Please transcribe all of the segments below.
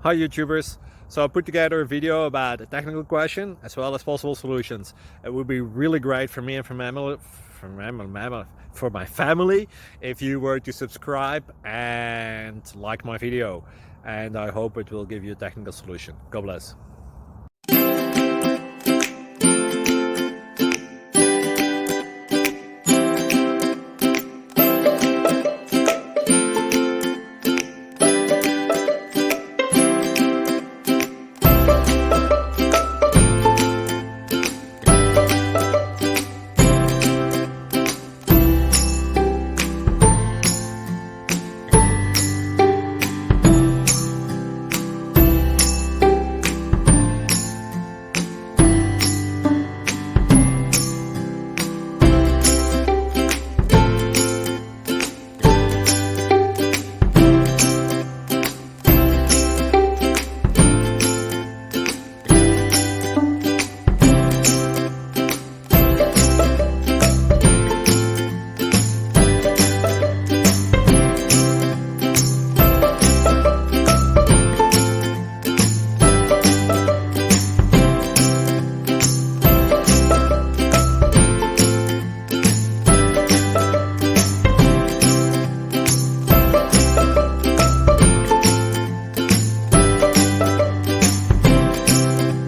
Hi YouTubers. So I put together a video about a technical question as well as possible solutions. It would be really great for me and for my family if you were to subscribe and like my video. And I hope it will give you a technical solution. God bless.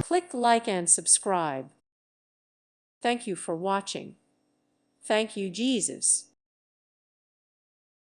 Click like and subscribe. Thank you for watching. Thank you, Jesus.